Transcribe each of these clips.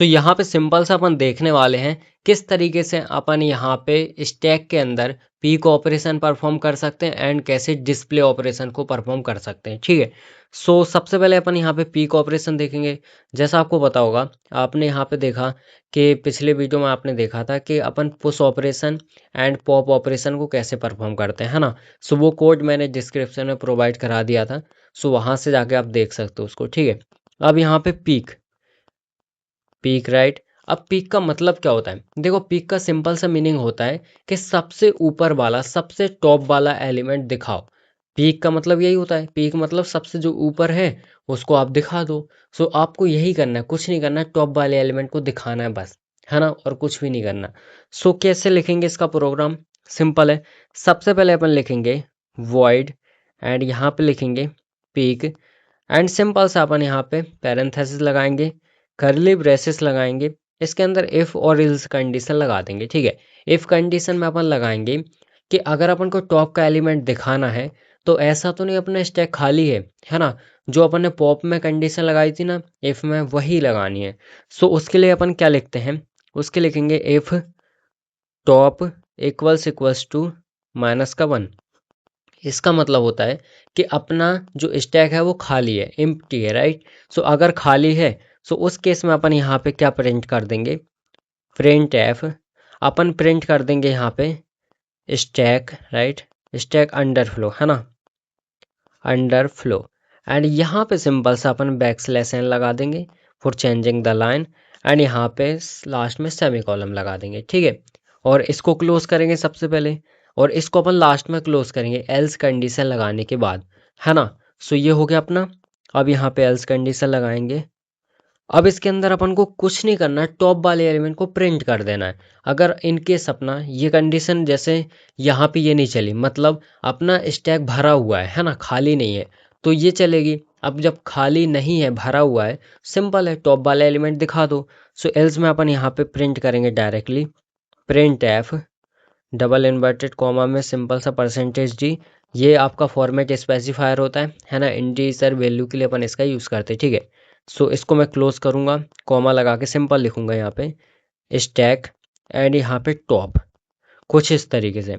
तो यहाँ पे सिंपल सा अपन देखने वाले हैं किस तरीके से अपन यहाँ पे स्टैक के अंदर पीक ऑपरेशन परफॉर्म कर सकते हैं एंड कैसे डिस्प्ले ऑपरेशन को परफॉर्म कर सकते हैं। ठीक है, सो सबसे पहले अपन यहाँ पे पीक ऑपरेशन देखेंगे। जैसा आपको पता होगा, आपने यहाँ पे देखा कि पिछले वीडियो में आपने देखा था कि अपन push operation and pop operation को कैसे परफॉर्म करते हैं, है ना। सो वो कोड मैंने डिस्क्रिप्शन में प्रोवाइड करा दिया था, सो वहाँ से जाके आप देख सकते हो उसको। ठीक है, अब यहाँ पे पीक पीक राइट। अब पीक का मतलब क्या होता है? देखो, पीक का सिंपल सा मीनिंग होता है कि सबसे ऊपर वाला, सबसे टॉप वाला एलिमेंट दिखाओ। पीक का मतलब यही होता है, पीक मतलब सबसे जो ऊपर है उसको आप दिखा दो। सो आपको यही करना है, कुछ नहीं करना है, टॉप वाले एलिमेंट को दिखाना है बस, है ना, और कुछ भी नहीं करना। सो कैसे लिखेंगे इसका प्रोग्राम? सिंपल है। सबसे पहले अपन लिखेंगे वॉइड एंड यहाँ पे लिखेंगे पीक एंड सिंपल सा अपन यहाँ पे पैरेंथेसिस लगाएंगे, कर्ली ब्रेसेस लगाएंगे, इसके अंदर इफ और इल्स कंडीशन लगा देंगे। ठीक है, इफ कंडीशन में अपन लगाएंगे कि अगर अपन को टॉप का एलिमेंट दिखाना है तो ऐसा तो नहीं अपना स्टैक खाली है ना। जो अपन ने पॉप में कंडीशन लगाई थी ना, इफ में, वही लगानी है। सो उसके लिए अपन क्या लिखते हैं? उसके लिखेंगे if top equals to minus का 1। इसका मतलब होता है कि अपना जो स्टैक है वो खाली है, एम्प्टी है, राइट। सो अगर खाली है सो उस केस में अपन यहाँ पे क्या प्रिंट कर देंगे? Print F. अपन प्रिंट कर देंगे यहाँ पे stack, right, stack under flow, है ना, अंडर फ्लो। एंड यहाँ पे सिंपल सा अपन बैकस्लैश एन लगा देंगे for changing the line and यहाँ पे लास्ट में सेमी कॉलम लगा देंगे। ठीक है, और इसको क्लोज करेंगे सबसे पहले और इसको अपन लास्ट में क्लोज करेंगे एल्स कंडीशन लगाने के बाद, है ना। सो ये हो गया अपना। अब यहाँ पे एल्स कंडीशन लगाएंगे। अब इसके अंदर अपन को कुछ नहीं करना है, टॉप वाले एलिमेंट को प्रिंट कर देना है। अगर इनकेस अपना ये कंडीशन जैसे यहाँ पे ये नहीं चली, मतलब अपना स्टैक भरा हुआ है ना, खाली नहीं है, तो ये चलेगी। अब जब खाली नहीं है, भरा हुआ है, सिंपल है, टॉप वाला एलिमेंट दिखा दो। सो एल्स में अपन यहाँ पे प्रिंट करेंगे directly print F double inverted comma में सिंपल सा परसेंटेज डी। ये आपका फॉर्मेट स्पेसिफायर होता है ना, इंटीजर वैल्यू के लिए अपन इसका यूज़ करते हैं। ठीक है, सो इसको मैं क्लोज करूँगा, कॉमा लगा के सिंपल लिखूंगा यहाँ पे स्टैक एंड यहाँ पे टॉप, कुछ इस तरीके से,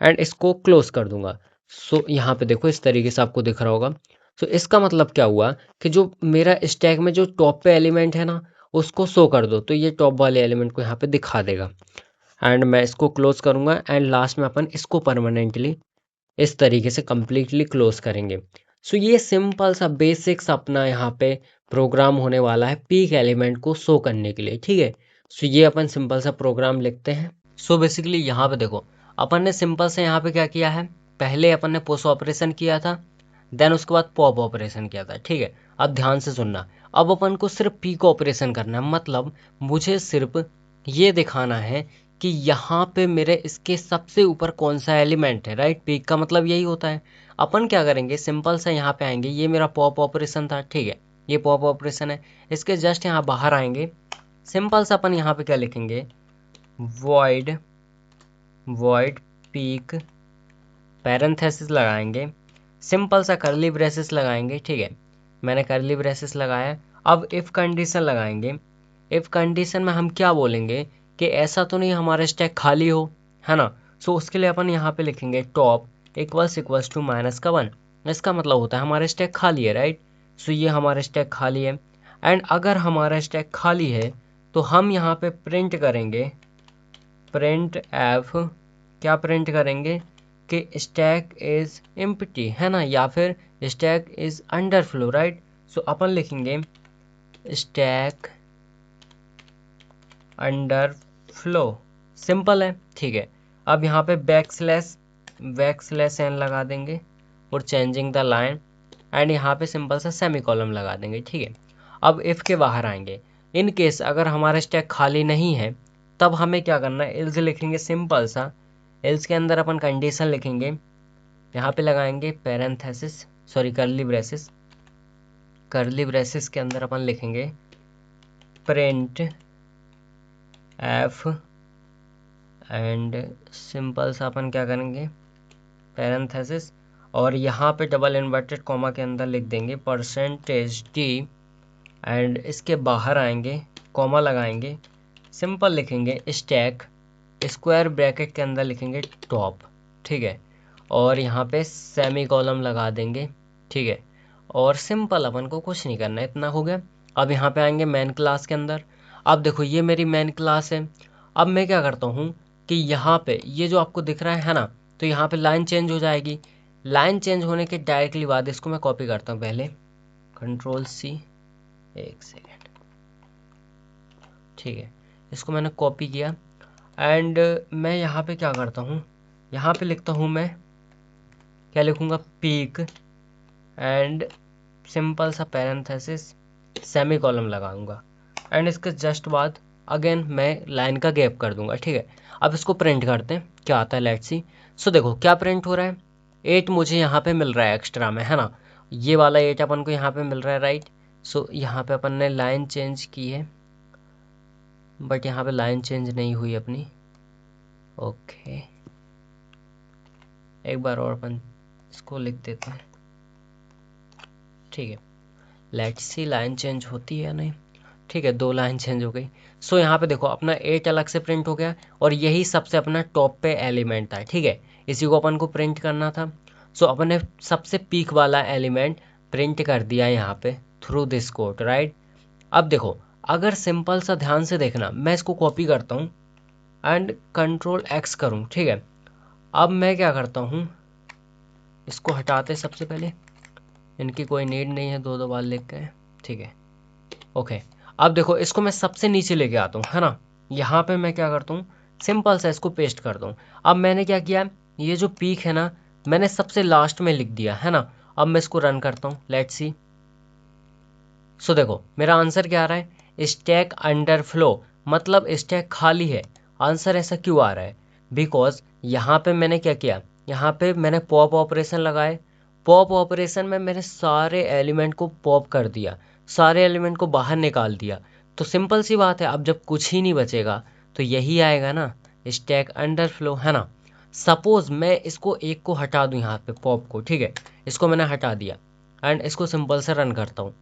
एंड इसको क्लोज कर दूंगा। सो यहाँ पे देखो इस तरीके से आपको दिख रहा होगा। सो इसका मतलब क्या हुआ कि जो मेरा स्टैक में जो टॉप पे एलिमेंट है ना, उसको शो कर दो, तो ये टॉप वाले एलिमेंट को यहाँ पे दिखा देगा। एंड मैं इसको क्लोज करूँगा एंड लास्ट में अपन इसको परमानेंटली इस तरीके से कंप्लीटली क्लोज करेंगे। सो ये सिंपल सा बेसिक्स अपना यहाँ पे प्रोग्राम होने वाला है पीक एलिमेंट को शो करने के लिए। ठीक है, सो ये अपन सिंपल सा प्रोग्राम लिखते हैं। सो बेसिकली यहाँ पे देखो, अपन ने सिंपल से यहाँ पे क्या किया है, पहले अपन ने पुश ऑपरेशन किया था, देन उसके बाद पॉप ऑपरेशन किया था। ठीक है, अब ध्यान से सुनना, अब अपन को सिर्फ पीक ऑपरेशन करना है, मतलब मुझे सिर्फ ये दिखाना है कि यहाँ पे मेरे इसके सबसे ऊपर कौन सा एलिमेंट है, राइट। पीक का मतलब यही होता है। अपन क्या करेंगे, सिंपल सा यहाँ पे आएंगे, ये मेरा पॉप ऑपरेशन था, ठीक है, ये पॉप ऑपरेशन है, इसके जस्ट यहाँ बाहर आएंगे, सिंपल सा अपन यहाँ पे क्या लिखेंगे, वॉइड वॉइड पीक पैरेंथेसिस लगाएंगे, सिंपल सा कर्ली ब्रेसेस लगाएंगे। ठीक है, मैंने कर्ली ब्रेसेस लगाया। अब इफ कंडीशन लगाएंगे, इफ कंडीशन में हम क्या बोलेंगे कि ऐसा तो नहीं हमारा स्टैक खाली हो, है ना। सो उसके लिए अपन यहाँ पे लिखेंगे टॉप इक्वल्स टू माइनस का 1। इसका मतलब होता है हमारा स्टैक खाली है, राइट। सो ये हमारा स्टैक खाली है एंड अगर हमारा स्टैक खाली है तो हम यहाँ पे प्रिंट करेंगे प्रिंट एफ। क्या प्रिंट करेंगे कि स्टैक इज एम्प्टी, है ना, या फिर stack is underflow, right. So अपन लिखेंगे स्टैक अंडर फ्लो, सिंपल है। ठीक है, अब यहाँ पे बैक स्लैश एन लगा देंगे और चेंजिंग द लाइन एंड यहाँ पे सिंपल सा सेमी कॉलम लगा देंगे। ठीक है, अब इफ के बाहर आएंगे, इन केस अगर हमारा स्टैक खाली नहीं है तब हमें क्या करना है, एल्स लिखेंगे, सिंपल सा एल्स के अंदर अपन कंडीशन लिखेंगे, यहाँ पे लगाएंगे पैरेंथेसिस, सॉरी कर्ली ब्रेसेस के अंदर अपन लिखेंगे प्रिंट एफ एंड सिंपल सा अपन क्या करेंगे, पैरेंथेसिस, और यहाँ पे डबल इन्वर्टेड कॉमा के अंदर लिख देंगे परसेंटेज डी एंड इसके बाहर आएंगे कॉमा लगाएंगे, सिंपल लिखेंगे स्टैक, स्क्वायर ब्रैकेट के अंदर लिखेंगे टॉप, ठीक है, और यहाँ पे सेमी कॉलम लगा देंगे, ठीक है, और सिंपल अपन को कुछ नहीं करना है, इतना हो गया। अब यहाँ पे आएंगे मेन क्लास के अंदर। अब देखो ये मेरी मेन क्लास है। अब मैं क्या करता हूँ कि यहाँ पे ये जो आपको दिख रहा है ना, तो यहाँ पे लाइन चेंज हो जाएगी। लाइन चेंज होने के डायरेक्टली बाद इसको मैं कॉपी करता हूँ, पहले कंट्रोल सी, एक सेकेंड, ठीक है, इसको मैंने कॉपी किया एंड मैं यहाँ पे क्या करता हूँ, यहाँ पे लिखता हूँ मैं, क्या लिखूँगा, पीक एंड सिंपल सा पैरेंथेसिस सेमी कॉलम लगाऊंगा एंड इसके जस्ट बाद अगेन मैं लाइन का गैप कर दूंगा, ठीक है। अब इसको प्रिंट करते हैं क्या आता है, लेट्स सी। सो देखो क्या प्रिंट हो रहा है, 8 मुझे यहाँ पे मिल रहा है एक्स्ट्रा में, है ना, ये वाला 8 अपन को यहाँ पे मिल रहा है, राइट। सो यहाँ पे अपन ने लाइन चेंज की है, बट यहाँ पे लाइन चेंज नहीं हुई अपनी, ओके, एक बार और अपन इसको लिख देते हैं, ठीक है, लेट्स सी लाइन चेंज होती है या नहीं, ठीक है, 2 लाइन चेंज हो गई। सो यहाँ पे देखो अपना 8 अलग से प्रिंट हो गया और यही सबसे अपना टॉप पे एलिमेंट था, ठीक है, इसी को अपन को प्रिंट करना था। सो अपन ने सबसे पीक वाला एलिमेंट प्रिंट कर दिया यहाँ पे थ्रू दिस कोड, राइट। अब देखो अगर सिंपल सा ध्यान से देखना, मैं इसको कॉपी करता हूँ एंड कंट्रोल एक्स करूँ, ठीक है। अब मैं क्या करता हूँ, इसको हटाते सबसे पहले, इनकी कोई नीड नहीं है, 2 बार लिख गए, ठीक है, ओके। अब देखो इसको मैं सबसे नीचे लेके आता हूँ, है ना, यहाँ पे मैं क्या करता हूँ, सिंपल सा इसको पेस्ट करता हूँ। अब मैंने क्या किया, ये जो पीक है ना, मैंने सबसे लास्ट में लिख दिया, है ना। अब मैं इसको रन करता हूँ, लेट्स सी। सो देखो मेरा आंसर क्या आ रहा है, स्टैक अंडर फ्लो, मतलब स्टैक खाली है। आंसर ऐसा क्यों आ रहा है, बिकॉज यहाँ पे मैंने क्या किया, यहाँ पे मैंने पॉप ऑपरेशन लगाए, पॉप ऑपरेशन में मैंने सारे एलिमेंट को पॉप कर दिया, सारे एलिमेंट को बाहर निकाल दिया। तो सिंपल सी बात है, अब जब कुछ ही नहीं बचेगा तो यही आएगा ना, स्टैक अंडर फ्लो, है ना। सपोज मैं इसको एक को हटा दूं, यहाँ पे पॉप को, ठीक है, इसको मैंने हटा दिया एंड इसको सिंपल से रन करता हूँ।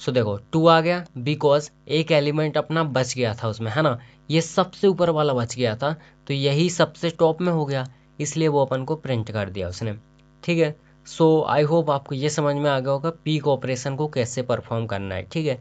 सो देखो 2 आ गया, बिकॉज एक एलिमेंट अपना बच गया था उसमें, है ना, ये सबसे ऊपर वाला बच गया था, तो यही सबसे टॉप में हो गया, इसलिए वो अपन को प्रिंट कर दिया उसने, ठीक है। सो आई होप आपको ये समझ में आ गया होगा पीक ऑपरेशन को कैसे परफॉर्म करना है, ठीक है।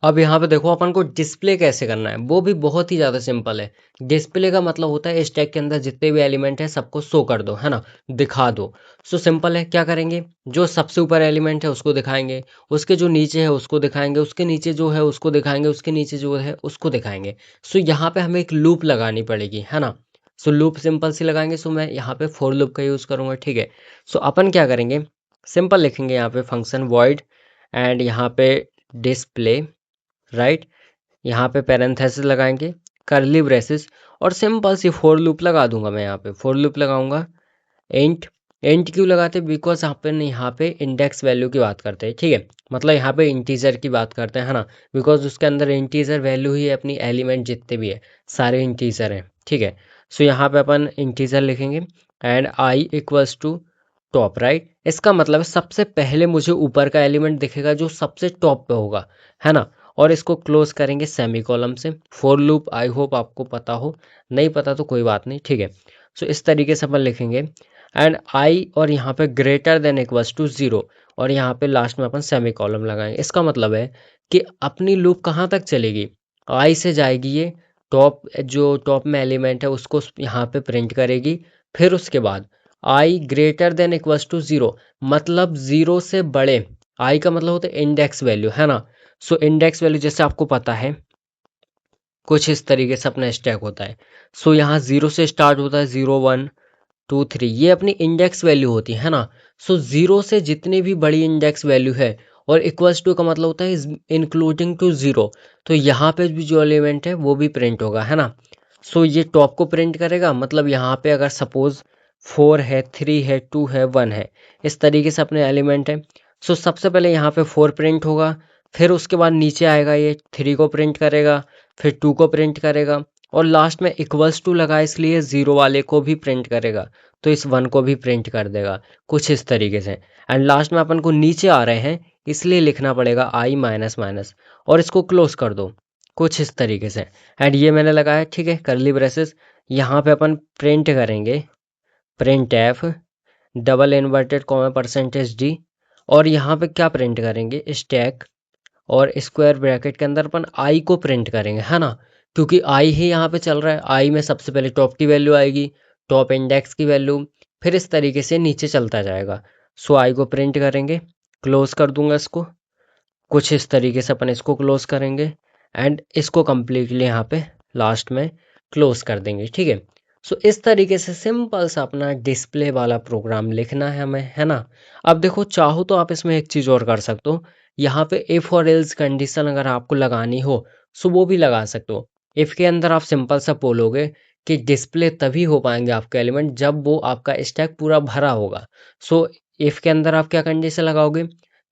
अब यहाँ पे देखो अपन को डिस्प्ले कैसे करना है, वो भी बहुत ही ज़्यादा सिंपल है। डिस्प्ले का मतलब होता है स्टैक के अंदर जितने भी एलिमेंट है सबको शो कर दो, है ना, दिखा दो। सो सिंपल है, क्या करेंगे, जो सबसे ऊपर एलिमेंट है उसको दिखाएंगे, उसके जो नीचे है उसको दिखाएंगे, उसके नीचे जो है उसको दिखाएंगे, उसके नीचे जो है उसको दिखाएंगे। सो यहाँ पे हमें एक लूप लगानी पड़ेगी, है ना। सो लूप सिंपल सी लगाएंगे, सो मैं यहाँ पे फॉर लूप का यूज़ करूँगा, ठीक है। सो अपन क्या करेंगे, सिंपल लिखेंगे यहाँ पे फंक्शन वॉइड एंड यहाँ पे डिस्प्ले, राइट, यहाँ पे पैरेंथेसिस लगाएंगे, करली ब्रेसेस, और सिंपल सी फॉर लूप लगा दूंगा। मैं यहाँ पे फॉर लूप लगाऊंगा, इंट, इंट क्यों लगाते हैं, बिकॉज यहाँ पे इंडेक्स वैल्यू की बात करते हैं, ठीक है, मतलब यहाँ पे इंटीजर की बात करते हैं, है ना, बिकॉज उसके अंदर इंटीजर वैल्यू ही है, अपनी एलिमेंट जितने भी है सारे इंटीजर हैं, ठीक है। सो यहाँ पे अपन इंटीजर लिखेंगे and i equals to top, right. इसका मतलब सबसे पहले मुझे ऊपर का एलिमेंट दिखेगा जो सबसे टॉप पे होगा, है ना, और इसको क्लोज करेंगे सेमी कॉलम से। फॉर लूप आई होप आपको पता हो, नहीं पता तो कोई बात नहीं, ठीक है। सो इस तरीके से अपन लिखेंगे एंड आई, और यहाँ पे ग्रेटर देन इक्वल्स टू 0, और यहाँ पे लास्ट में अपन सेमी कॉलम लगाएंगे। इसका मतलब है कि अपनी लूप कहाँ तक चलेगी, आई से जाएगी, ये टॉप, जो टॉप में एलिमेंट है उसको यहाँ पे प्रिंट करेगी, फिर उसके बाद आई ग्रेटर देन इक्वल्स टू 0, मतलब 0 से बड़े, आई का मतलब होता है इंडेक्स वैल्यू, है ना। सो इंडेक्स वैल्यू जैसे आपको पता है कुछ इस तरीके से अपना स्टैक होता है। सो यहाँ 0 से स्टार्ट होता है, 0 1 2 3, ये अपनी इंडेक्स वैल्यू होती है ना। सो 0 से जितनी भी बड़ी इंडेक्स वैल्यू है, और इक्वल्स टू का मतलब होता है इंक्लूडिंग टू 0, तो यहाँ पे भी जो एलिमेंट है वो भी प्रिंट होगा, है ना। सो ये टॉप को प्रिंट करेगा, मतलब यहाँ पे अगर सपोज 4 है, 3 है, 2 है, 1 है, इस तरीके से अपने एलिमेंट है। सो सबसे पहले यहाँ पे 4 प्रिंट होगा, फिर उसके बाद नीचे आएगा, ये 3 को प्रिंट करेगा, फिर 2 को प्रिंट करेगा, और लास्ट में इक्वल्स टू लगा इसलिए 0 वाले को भी प्रिंट करेगा, तो इस 1 को भी प्रिंट कर देगा, कुछ इस तरीके से। एंड लास्ट में अपन को नीचे आ रहे हैं इसलिए लिखना पड़ेगा आई माइनस माइनस, और इसको क्लोज कर दो। कुछ इस तरीके से। एंड ये मैंने लगाया, ठीक है, करली ब्रेसेस। यहाँ पे अपन प्रिंट करेंगे print F double inverted comma percentage D, और यहाँ पे क्या प्रिंट करेंगे, स्टैक, और स्क्वायर ब्रैकेट के अंदर अपन आई को प्रिंट करेंगे, है ना, क्योंकि आई ही यहाँ पे चल रहा है। आई में सबसे पहले टॉप की वैल्यू आएगी, टॉप इंडेक्स की वैल्यू, फिर इस तरीके से नीचे चलता जाएगा। सो आई को प्रिंट करेंगे, क्लोज कर दूंगा इसको, कुछ इस तरीके से अपन इसको क्लोज करेंगे एंड इसको कंप्लीटली यहाँ पे लास्ट में क्लोज कर देंगे, ठीक है। सो इस तरीके से सिंपल सा अपना डिस्प्ले वाला प्रोग्राम लिखना है हमें, है ना। अब देखो, चाहो तो आप इसमें एक चीज़ और कर सकते हो, यहाँ पे इफ़ और एल्स कंडीशन अगर आपको लगानी हो सो वो भी लगा सकते हो। इफ़ के अंदर आप सिंपल सा बोलोगे कि डिस्प्ले तभी हो पाएंगे आपके एलिमेंट जब वो आपका स्टैक पूरा भरा होगा। सो इफ़ के अंदर आप क्या कंडीशन लगाओगे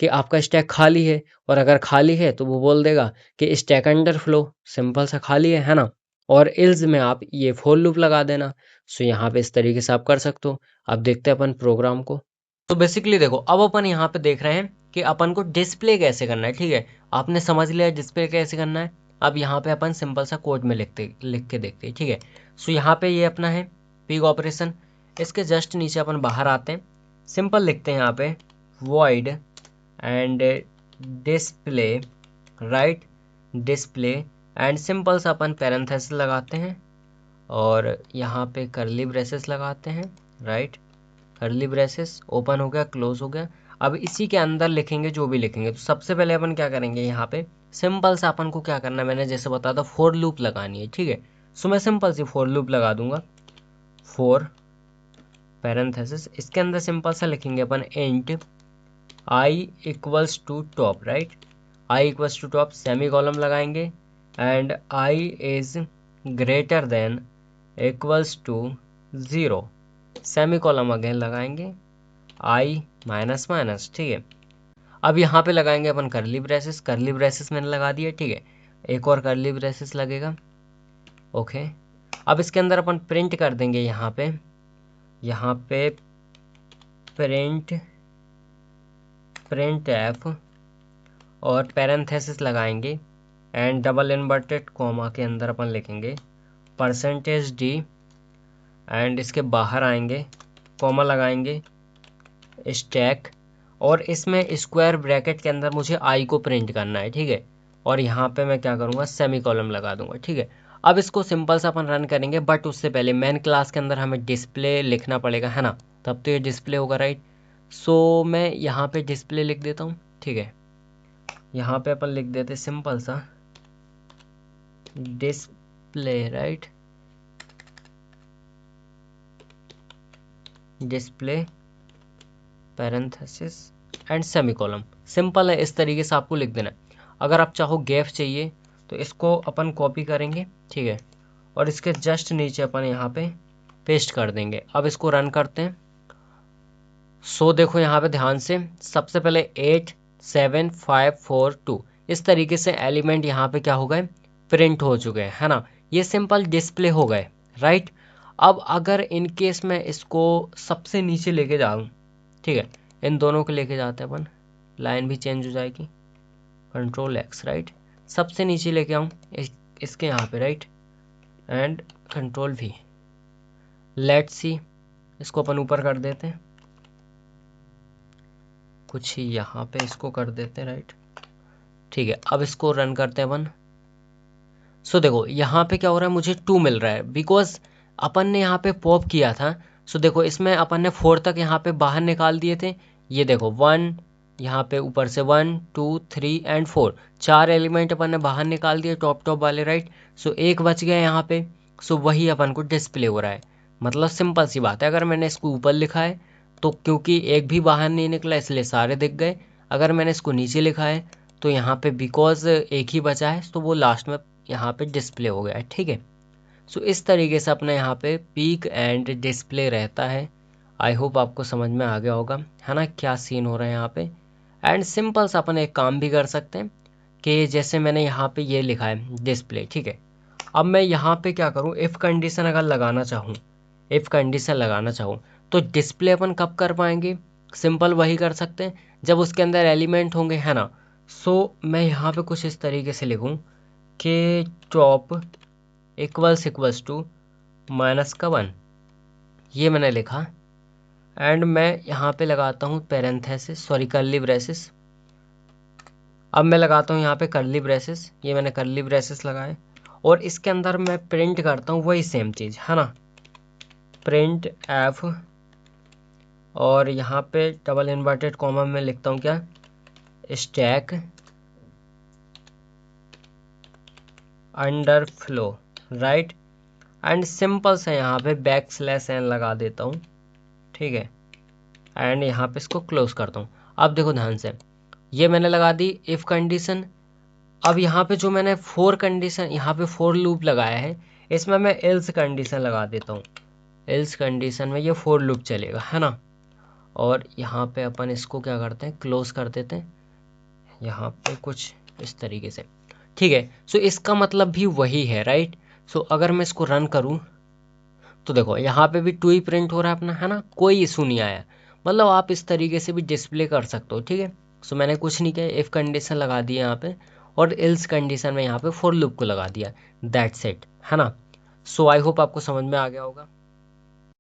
कि आपका स्टैक खाली है, और अगर खाली है तो वो बोल देगा कि स्टैक अंडर फ्लो, सिंपल सा खाली है ना। और इल्स में आप ये फॉर लूप लगा देना। सो यहाँ पे इस तरीके से आप कर सकते हो। अब देखते हैं अपन प्रोग्राम को। तो बेसिकली देखो, अब अपन यहाँ पे देख रहे हैं कि अपन को डिस्प्ले कैसे करना है, ठीक है। आपने समझ लिया डिस्प्ले कैसे करना है। अब यहाँ पे अपन सिंपल सा कोड में लिख के देखते हैं, ठीक है। सो यहाँ पे ये अपना है पिग ऑपरेशन, इसके जस्ट नीचे अपन बाहर आते हैं, सिंपल लिखते हैं यहाँ पे void and display, right, display, and simple सा अपन पैरेंथेसिस लगाते हैं और यहाँ पे करली ब्रेसेस लगाते हैं, राइट, करली ब्रेसेस ओपन हो गया, क्लोज हो गया। अब इसी के अंदर लिखेंगे जो भी लिखेंगे। तो सबसे पहले अपन क्या करेंगे, यहाँ पे सिंपल सा अपन को क्या करना है, मैंने जैसे बताया था फॉर लूप लगानी है, ठीक है। सो मैं सिंपल सी फॉर लूप लगा दूंगा, फॉर पैरेंथेसिस, इसके अंदर सिंपल सा लिखेंगे अपन int i equals to top, right, i equals to top, semicolon लगाएंगे and i is greater than equals to 0, semicolon again लगाएंगे, आई माइनस माइनस, ठीक है। अब यहाँ पे लगाएंगे अपन करली ब्रेसेस, करली ब्रेसेस मैंने लगा दिया, ठीक है। एक और करली ब्रेसेस लगेगा, ओके। अब इसके अंदर अपन प्रिंट कर देंगे यहाँ पे प्रिंट एफ, और पैरेंथेसिस लगाएंगे एंड डबल इन्वर्टेड कॉमा के अंदर अपन लिखेंगे परसेंटेज डी, एंड इसके बाहर आएंगे, कॉमा लगाएंगे, स्टैक, और इसमें स्क्वायर ब्रैकेट के अंदर मुझे आई को प्रिंट करना है, ठीक है। और यहाँ पे मैं क्या करूँगा, सेमी कॉलम लगा दूंगा, ठीक है। अब इसको सिंपल सा अपन रन करेंगे, बट उससे पहले मेन क्लास के अंदर हमें डिस्प्ले लिखना पड़ेगा, है ना, तब तो ये डिस्प्ले होगा, राइट। सो मैं यहाँ पे डिस्प्ले लिख देता हूँ, ठीक है। यहाँ पे अपन लिख देते सिंपल सा display, right, display parenthesis and semicolon, simple है, इस तरीके से आपको लिख देना है। अगर आप चाहो गैप चाहिए तो इसको अपन कॉपी करेंगे, ठीक है, और इसके जस्ट नीचे अपन यहाँ पे पेस्ट कर देंगे। अब इसको रन करते हैं। सो देखो यहाँ पे ध्यान से, सबसे पहले 8 7 5 4 2 इस तरीके से एलिमेंट यहाँ पे क्या हो गए, प्रिंट हो चुके हैं, है ना। ये सिंपल डिस्प्ले हो गए, राइट। अब अगर इन केस में इसको सबसे नीचे लेके जाऊँ, ठीक है, इन दोनों को लेके जाते हैं अपन, लाइन भी चेंज हो जाएगी, कंट्रोल एक्स, राइट, सबसे नीचे लेके आऊँ इसके यहाँ पे, right, and control we, let's see, इसको अपन ऊपर कर देते हैं, कुछ ही यहाँ पे इसको कर देते हैं, राइट, ठीक है। अब इसको रन करते हैं अपन। सो देखो यहाँ पे क्या हो रहा है, मुझे 2 मिल रहा है बिकॉज अपन ने यहाँ पे पॉप किया था। सो देखो इसमें अपन ने 4 तक यहाँ पे बाहर निकाल दिए थे, ये देखो 1, यहाँ पे ऊपर से 1 2 3 एंड 4, 4 एलिमेंट अपन ने बाहर निकाल दिए टॉप वाले, राइट। सो एक बच गया यहाँ पे, सो वही अपन को डिस्प्ले हो रहा है। मतलब सिंपल सी बात है, अगर मैंने इसको ऊपर लिखा है तो क्योंकि एक भी बाहर नहीं निकला इसलिए सारे दिख गए। अगर मैंने इसको नीचे लिखा है तो यहाँ पे बिकॉज एक ही बचा है तो वो लास्ट में यहाँ पे डिस्प्ले हो गया है, ठीक है। सो इस तरीके से अपने यहाँ पे पीक एंड डिस्प्ले रहता है। आई होप आपको समझ में आ गया होगा, है ना, क्या सीन हो रहा है यहाँ पे। एंड सिंपल सा अपन एक काम भी कर सकते हैं कि जैसे मैंने यहाँ पे ये लिखा है डिस्प्ले, ठीक है। अब मैं यहाँ पे क्या करूँ, इफ़ कंडीशन अगर लगाना चाहूँ, इफ़ कंडीशन लगाना चाहूँ तो डिस्प्ले अपन कब कर पाएंगे, सिंपल वही कर सकते हैं जब उसके अंदर एलिमेंट होंगे, है ना। सो मैं यहाँ पे कुछ इस तरीके से लिखूँ के टॉप इक्वल्स टू -1, ये मैंने लिखा। एंड मैं यहाँ पे लगाता हूँ पैरेंथेसिस, सॉरी कर्ली ब्रेसेस। अब मैं लगाता हूँ यहाँ पे कर्ली ब्रेसेस, ये मैंने कर्ली ब्रेसेस लगाए और इसके अंदर मैं प्रिंट करता हूँ वही सेम चीज़ है ना, प्रिंट एफ, और यहाँ पे डबल इन्वर्टेड कॉमा में लिखता हूँ क्या, stack under flow, right. And simple से यहाँ पे \n लगा देता हूँ, ठीक है। एंड यहाँ पे इसको क्लोज करता हूँ। अब देखो ध्यान से, ये मैंने लगा दी इफ कंडीशन। अब यहाँ पे जो मैंने फोर कंडीशन, यहाँ पे फोर लूप लगाया है, इसमें मैं एल्स कंडीशन लगा देता हूँ। एल्स कंडीशन में ये फोर लूप चलेगा है ना। और यहाँ पे अपन इसको क्या करते हैं, क्लोज कर देते हैं यहाँ पे कुछ इस तरीके से, ठीक है। सो इसका मतलब भी वही है, राइट। सो अगर मैं इसको रन करूँ तो देखो यहाँ पे भी 2 ही प्रिंट हो रहा है अपना, है ना, कोई इशू नहीं आया। मतलब आप इस तरीके से भी डिस्प्ले कर सकते हो, ठीक है। सो मैंने कुछ नहीं किया, इफ कंडीशन लगा दी यहाँ पे और एल्स कंडीशन में यहाँ पे फॉर लूप को लगा दिया, दैट्स इट, है ना। सो आई होप आपको समझ में आ गया होगा।